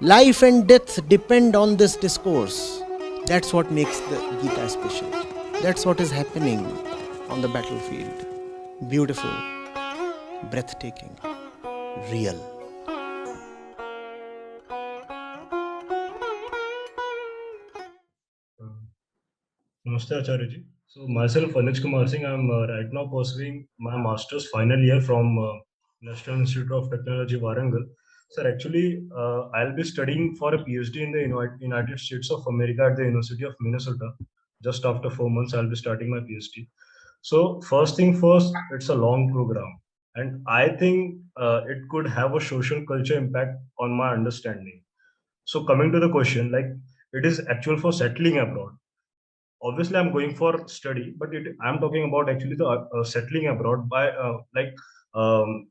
Life and death depend on this discourse. That's what makes the Gita special. That's what is happening on the battlefield. Beautiful, breathtaking, real. Namaste, Acharya ji. So myself, Anuj Kumar Singh, I'm right now pursuing my master's final year from National Institute of Technology, Warangal. Sir, actually, I'll be studying for a PhD in the United States of America at the University of Minnesota. Just after 4 months, I'll be starting my PhD. So first thing first, it's a long program, and I think it could have a social culture impact on my understanding. So coming to the question, like it is actual for settling abroad. Obviously I'm going for study, but I'm talking about actually the settling abroad by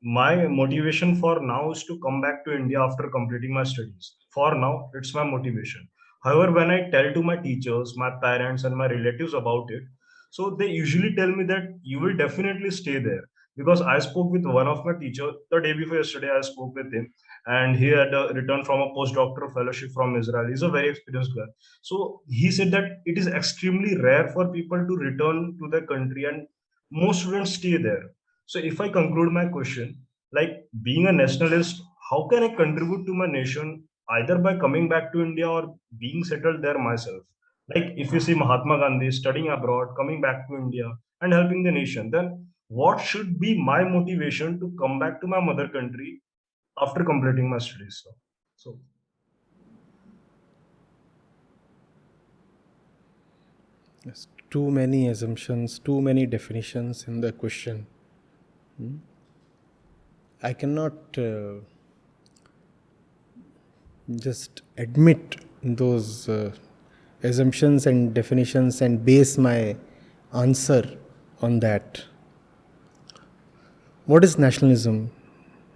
my motivation for now is to come back to India after completing my studies. For now it's my motivation. However, when I tell to my teachers, my parents and my relatives about it, so they usually tell me that you will definitely stay there, because I spoke with one of my teacher the day before yesterday. I spoke with him, and he had returned from a postdoctoral fellowship from Israel. He's a very experienced guy. So he said that it is extremely rare for people to return to their country, and most students stay there. So if I conclude my question, like being a nationalist, how can I contribute to my nation either by coming back to India or being settled there myself? Like if you see Mahatma Gandhi studying abroad, coming back to India and helping the nation, then what should be my motivation to come back to my mother country after completing my studies? So Yes, too many assumptions, too many definitions in the question. I cannot just admit those assumptions and definitions and base my answer on that. What is nationalism?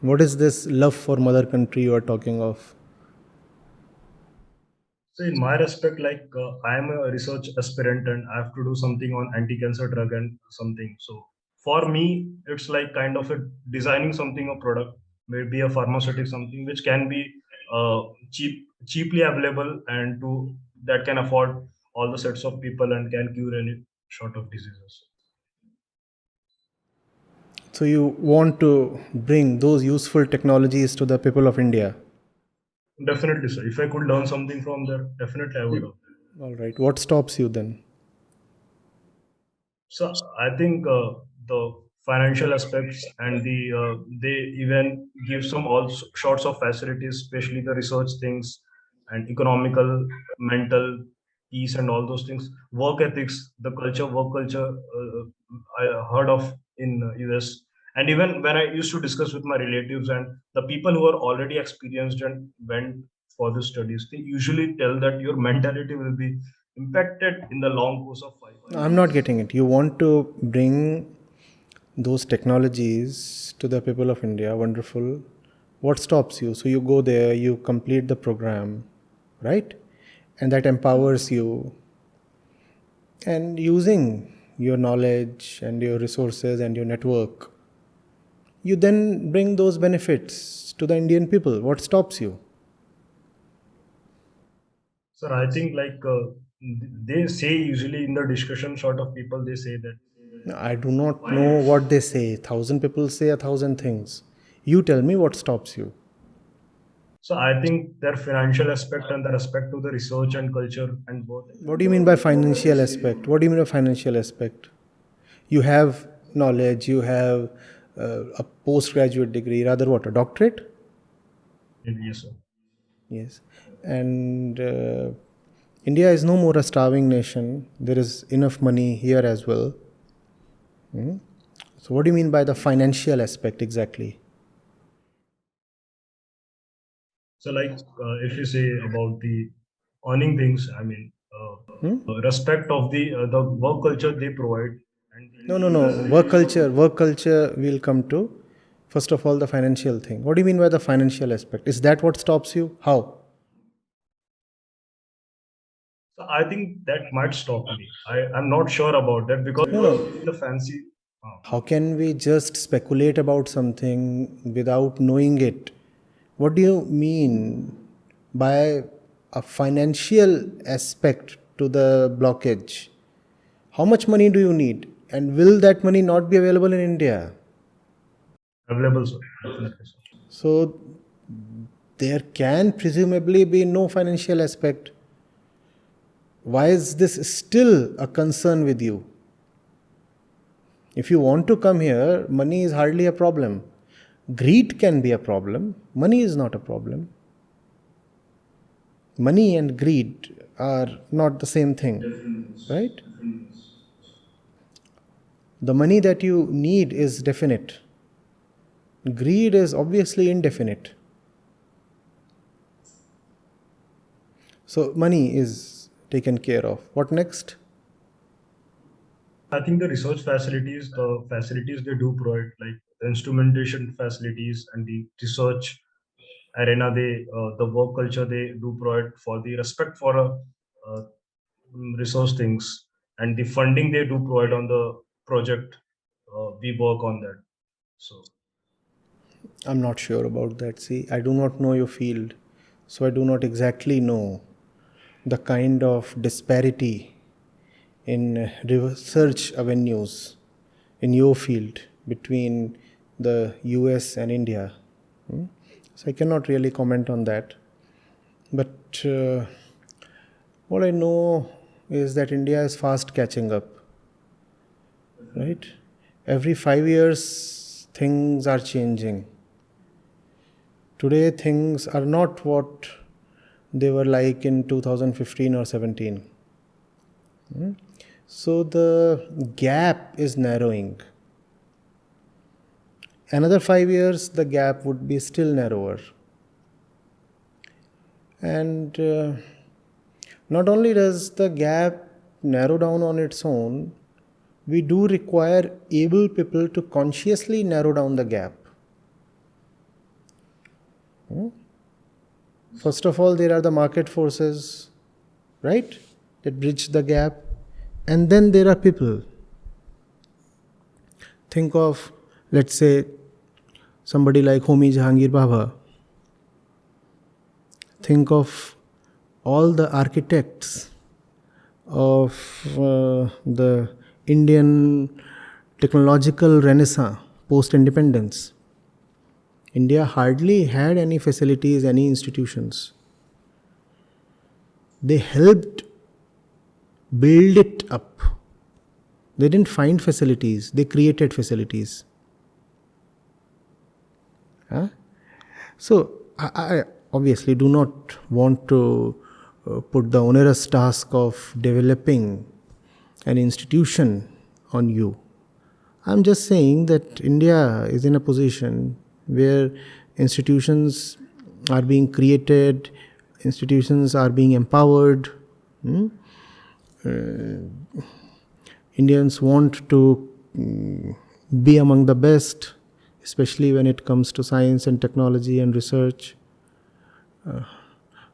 What is this love for mother country you are talking of? So in my respect, like I am a research aspirant and I have to do something on anti-cancer drug and something. So for me, it's like kind of a designing something, a product, maybe a pharmaceutic something which can be cheaply available and to that can afford all the sets of people and can cure any sort of diseases. So you want to bring those useful technologies to the people of India. Definitely, sir. If I could learn something from there, definitely I would have. All right. What stops you then? So I think the financial aspects and they even give some all sorts of facilities, especially the research things and economical, mental peace and all those things. Work ethics, the culture, work culture, I heard of in US. And even when I used to discuss with my relatives and the people who are already experienced and went for the studies, they usually tell that your mentality will be impacted in the long course of 5 I'm not years. getting it. You want to bring those technologies to the people of India. Wonderful. What stops you? So you go there, you complete the program, right? And that empowers you. And using your knowledge and your resources and your network, you then bring those benefits to the Indian people. What stops you? Sir, I think like they say usually in the discussion sort of people, they say that I do not why. know what they say. Thousand people say a thousand things. You tell me what stops you. So I think their financial aspect and the respect to the research and culture and both. What do you mean by financial aspect? What do you mean by financial aspect? You have knowledge, you have a postgraduate degree, rather what, a doctorate? Yes, sir. Yes. And India is no more a starving nation. There is enough money here as well. So, what do you mean by the financial aspect exactly? So like if you say about the earning things, I mean respect of the work culture they provide and No, no, no. Work culture we'll come to. First of all, the financial thing. What do you mean by the financial aspect? Is that what stops you? How? so I think that might stop me. I'm not sure about that because No, no. the fancy. How can we just speculate about something without knowing it? What do you mean? by a financial aspect to the blockage, how much money do you need? And will that money not be available in India? Available, sir. Definitely, sir. So there can presumably be no financial aspect. Why is this still a concern with you? If you want to come here, money is hardly a problem. Greed can be a problem. Money is not a problem. Money and greed are not the same thing, right? The money that you need is definite. Greed is obviously indefinite. So money is taken care of. What next? I think the research facilities, the facilities they do provide, like the instrumentation facilities and the research arena, the work culture they do provide for the respect for uh, resource things, and the funding they do provide on the project. We work on that. So I'm not sure about that. See, I do not know your field, so I do not exactly know the kind of disparity in research avenues in your field between the US and India. So I cannot really comment on that. But all I know is that India is fast catching up, right? Every 5 years, things are changing. Today, things are not what they were like in 2015 or 17. So the gap is narrowing. Another 5 years, the gap would be still narrower. And not only does the gap narrow down on its own, we do require able people to consciously narrow down the gap. First of all, there are the market forces, right, that bridge the gap. And then there are people. Think of, let's say, somebody like Homi Jahangir Bhabha. Think of all the architects of the Indian technological renaissance post-independence. India hardly had any facilities, any institutions. They helped build it up. They didn't find facilities, they created facilities. So, I obviously do not want to put the onerous task of developing an institution on you. I'm just saying that India is in a position where institutions are being created, institutions are being empowered. Indians want to be among the best, especially when it comes to science and technology and research.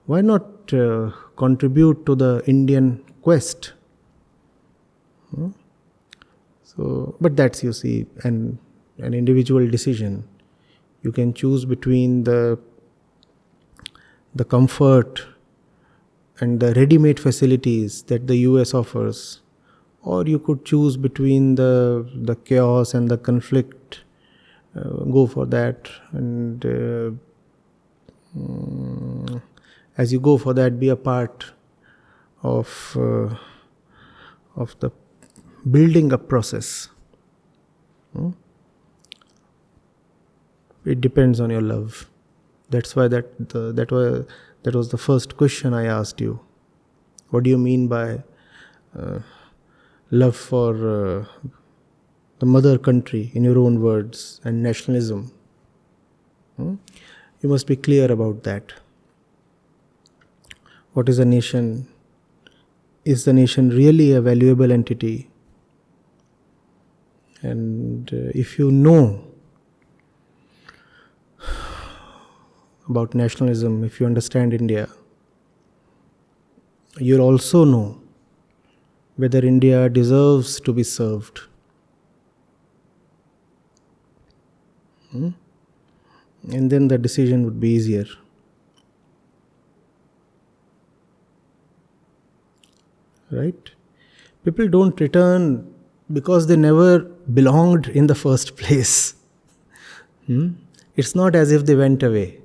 Why not contribute to the Indian quest? So, but that's, you see, an individual decision. You can choose between the comfort and the ready-made facilities that the US offers, or you could choose between the chaos and the conflict. Go for that, and as you go for that, be a part of the building up process. It depends on your love. That's why that was the first question I asked you. What do you mean by love for the mother country, in your own words, and nationalism? You must be clear about that. What is a nation? Is the nation really a valuable entity? And if you know about nationalism, if you understand India, you'll also know whether India deserves to be served. And then the decision would be easier. right? People don't return because they never belonged in the first place. It's not as if they went away.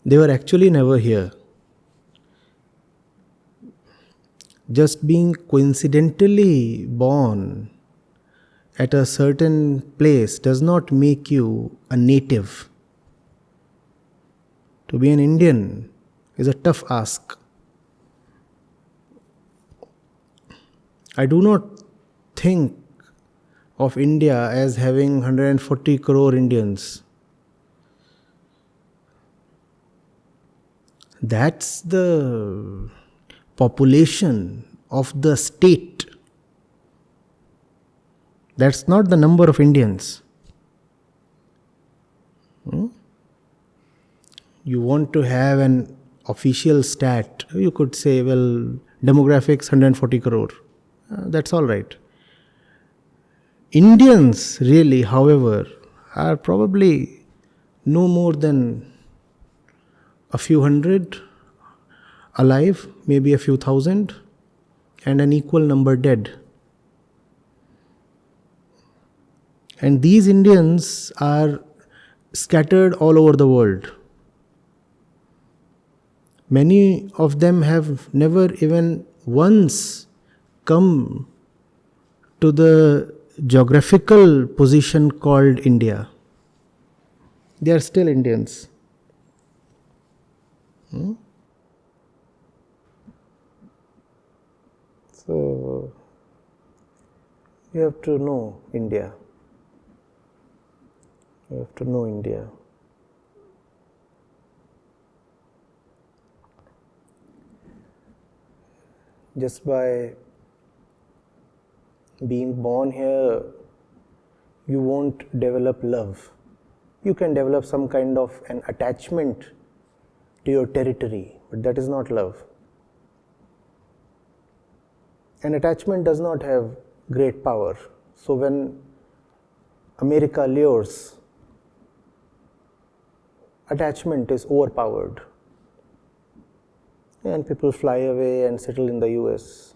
They were actually never here. Just being coincidentally born at a certain place does not make you a native. To be an Indian is a tough ask. I do not think of India as having 140 crore Indians. That's the population of the state. That's not the number of Indians. You want to have an official stat, you could say, well, demographics 140 crore. That's all right. Indians, really, however, are probably no more than a few hundred alive, maybe a few thousand, and an equal number dead. And these Indians are scattered all over the world. Many of them have never even once come to the geographical position called India. They are still Indians. So, you have to know India. You have to know India. Just by being born here, you won't develop love. You can develop some kind of an attachment to your territory, but that is not love. An attachment does not have great power. So when America lures, attachment is overpowered. And people fly away and settle in the US.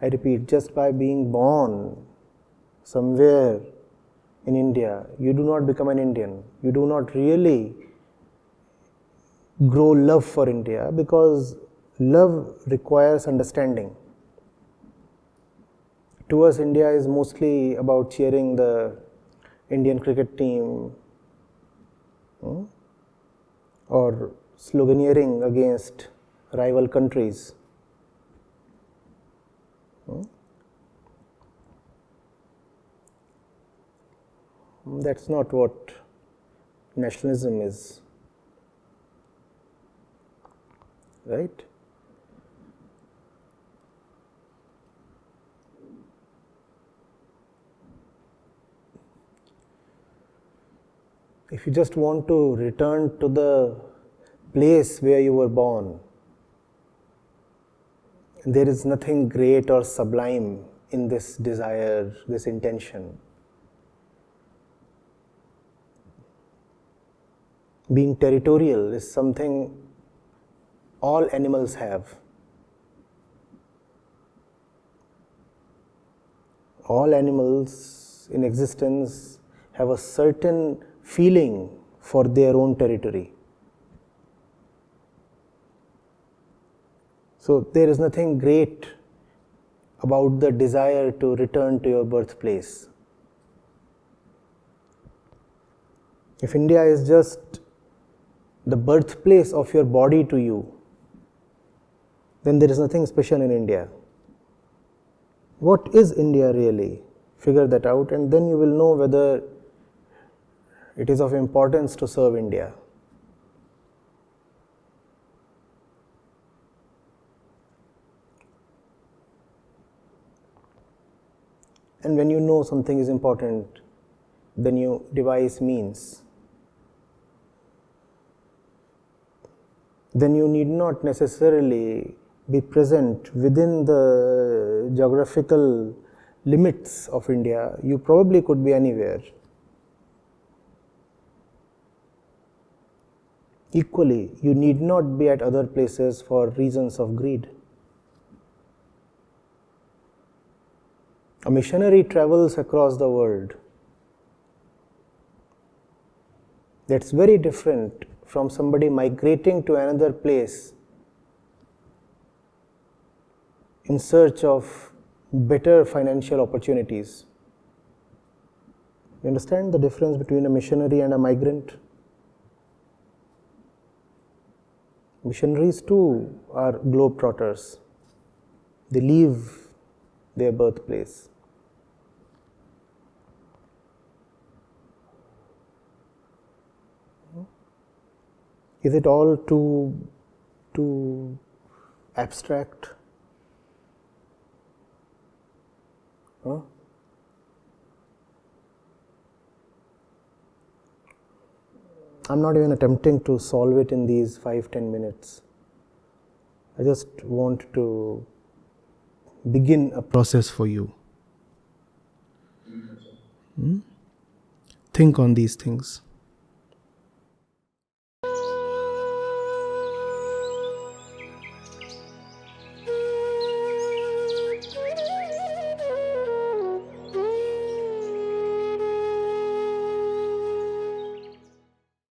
I repeat, just by being born somewhere in India, you do not become an Indian. You do not really grow love for India, because love requires understanding. To us, India is mostly about cheering the Indian cricket team or sloganeering against rival countries. That's not what nationalism is, right? If you just want to return to the place where you were born, there is nothing great or sublime in this desire, this intention. Being territorial is something all animals have. All animals in existence have a certain feeling for their own territory. So there is nothing great about the desire to return to your birthplace. If India is just the birthplace of your body to you, then there is nothing special in India. What is India really? Figure that out, and then you will know whether it is of importance to serve India. And when you know something is important, then you devise means. Then you need not necessarily be present within the geographical limits of India. You probably could be anywhere. Equally, you need not be at other places for reasons of greed. A missionary travels across the world. That's very different from somebody migrating to another place in search of better financial opportunities. You understand the difference between a missionary and a migrant? Missionaries too are globetrotters. They leave their birthplace. Is it all too abstract? Huh? I'm not even attempting to solve it in these 5-10 minutes. I just want to begin a process for you. Think on these things.